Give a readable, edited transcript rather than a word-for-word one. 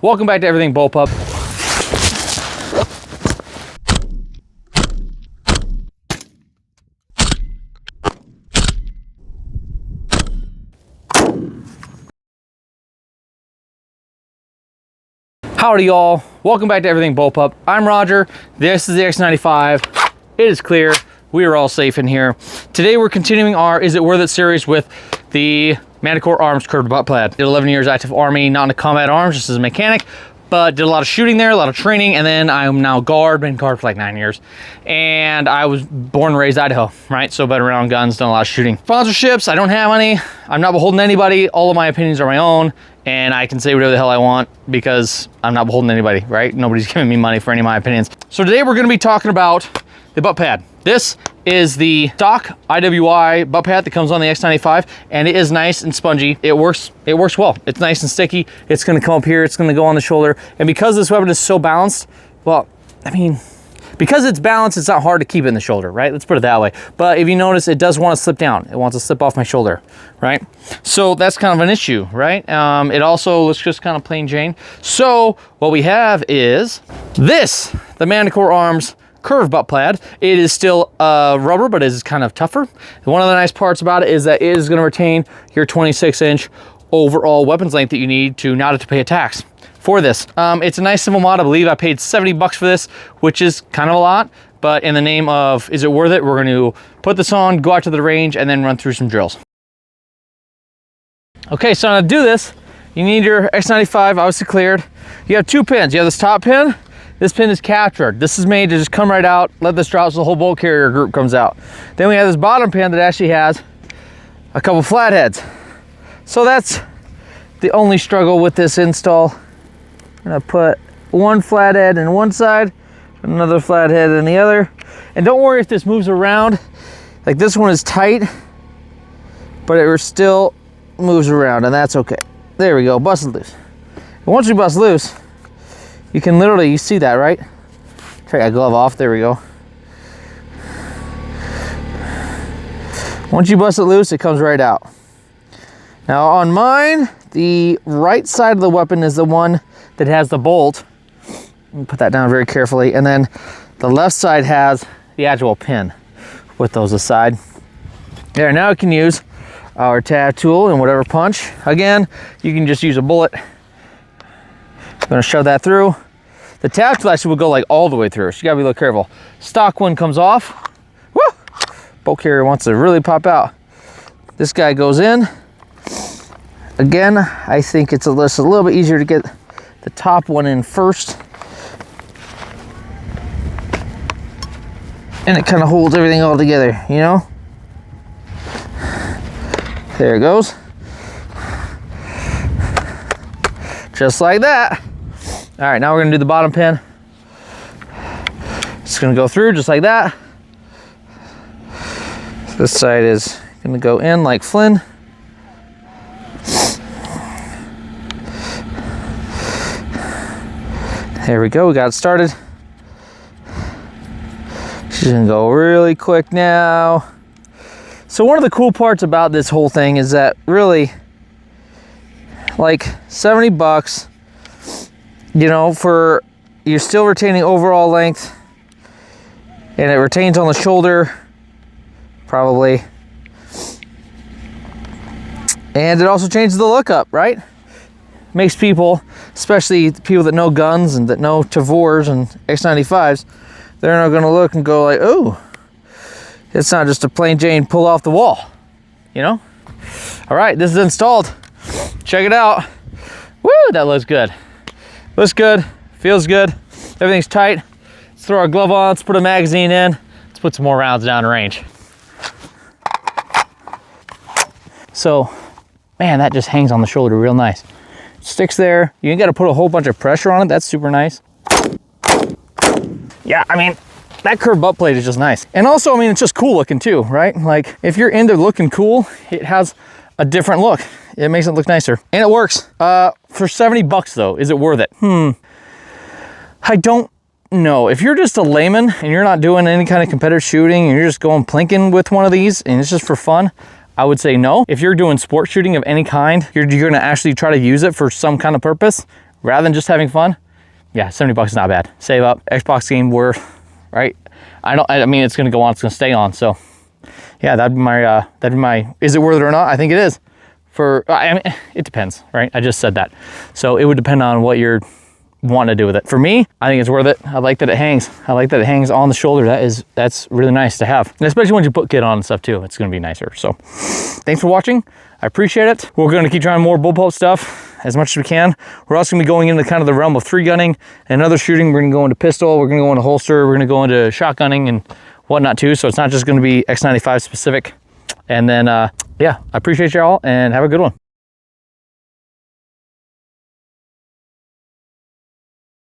welcome back to Everything Bullpup. Howdy y'all, welcome back to Everything Bullpup. I'm Rodger, this is the X95. It is clear, we are all safe in here. Today we're continuing our Is It Worth It series with the Manticore Arms Curved Buttpad. Did 11 years active Army, not into combat arms, just as a mechanic, but did a lot of shooting there, a lot of training, and then I'm now been guard for like 9 years. And I was born and raised Idaho, right? So been around guns, done a lot of shooting. Sponsorships, I don't have any. I'm not beholden to anybody. All of my opinions are my own, and I can say whatever the hell I want because I'm not beholden to anybody, right? Nobody's giving me money for any of my opinions. So today we're gonna be talking about the butt pad. This is the stock IWI butt pad that comes on the X95, and it is nice and spongy. It works well. It's nice and sticky. It's gonna come up here, it's gonna go on the shoulder. And because this weapon is so balanced, well, I mean, because it's balanced, it's not hard to keep it in the shoulder, right? Let's put it that way. But if you notice, it does want to slip down. It wants to slip off my shoulder, right? So that's kind of an issue, right? It also looks just kind of plain Jane. So what we have is this, the Manticore Arms Curved Buttpad. It is still rubber, but it is kind of tougher. And one of the nice parts about it is that it is going to retain your 26-inch overall weapons length that you need to not have to pay a tax for this. It's a nice simple mod. I believe I paid 70 bucks for this, which is kind of a lot, but in the name of is it worth it, we're going to put this on, go out to the range, and then run through some drills. Okay, so to do this, you need your X95 obviously cleared. You have two pins. You have this top pin. This pin is captured. This is made to just come right out, let this drop so the whole bolt carrier group comes out. Then we have this bottom pin that actually has a couple flatheads. So that's the only struggle with this install. I'm gonna put one flathead in one side, another flathead in the other. And don't worry if this moves around. Like this one is tight, but it still moves around, and that's okay. There we go, busted loose. And once you bust loose, you can literally, you see that, right? Take that glove off, there we go. Once you bust it loose, it comes right out. Now on mine, the right side of the weapon is the one that has the bolt. Let me put that down very carefully. And then the left side has the actual pin with those aside. There, now we can use our tab tool and whatever punch. Again, you can just use a bullet. I'm gonna shove that through. The tab tool actually will go like all the way through, so you gotta be a little careful. Stock one comes off. Woo! Bolt carrier wants to really pop out. This guy goes in. Again, I think it's a little bit easier to get the top one in first. And it kind of holds everything all together, you know? There it goes. Just like that. All right, now we're gonna do the bottom pin. It's gonna go through just like that. This side is gonna go in like Flynn. There we go, we got it started. She's gonna go really quick now. So one of the cool parts about this whole thing is that really, like 70 bucks, you know, for you're still retaining overall length, and it retains on the shoulder, probably. And it also changes the look up, right? Makes people, especially people that know guns and that know Tavors and X95s, they're not gonna look and go like, oh, it's not just a plain Jane pull off the wall, you know? All right, this is installed. Check it out. Woo, that looks good. Looks good, feels good. Everything's tight. Let's throw our glove on, let's put a magazine in. Let's put some more rounds down range. So, man, that just hangs on the shoulder real nice. Sticks there. You ain't gotta put a whole bunch of pressure on it. That's super nice. Yeah, I mean, that curved butt plate is just nice. And also, I mean, it's just cool looking too, right? Like, if you're into looking cool, it has a different look. It makes it look nicer. And it works. For 70 bucks though, is it worth it? I don't know. If you're just a layman and you're not doing any kind of competitive shooting and you're just going plinking with one of these and it's just for fun, I would say no. If you're doing sport shooting of any kind, you're gonna actually try to use it for some kind of purpose, rather than just having fun, yeah, 70 bucks is not bad. Save up, Xbox game worth, right? I mean, it's gonna go on, it's gonna stay on. So yeah, that'd be my, is it worth it or not? I think it is. I mean, it depends, right? I just said that. So it would depend on what you're wanting to do with it. For me, I think it's worth it. I like that it hangs. I like that it hangs on the shoulder. That's really nice to have. And especially when you put kit on and stuff too, it's gonna be nicer. So thanks for watching. I appreciate it. We're gonna keep trying more Bullpup stuff as much as we can. We're also gonna be going into kind of the realm of 3-gunning and other shooting. We're gonna go into pistol, we're gonna go into holster, we're gonna go into shotgunning and whatnot too. So it's not just gonna be X95 specific. And then, yeah, I appreciate y'all and have a good one.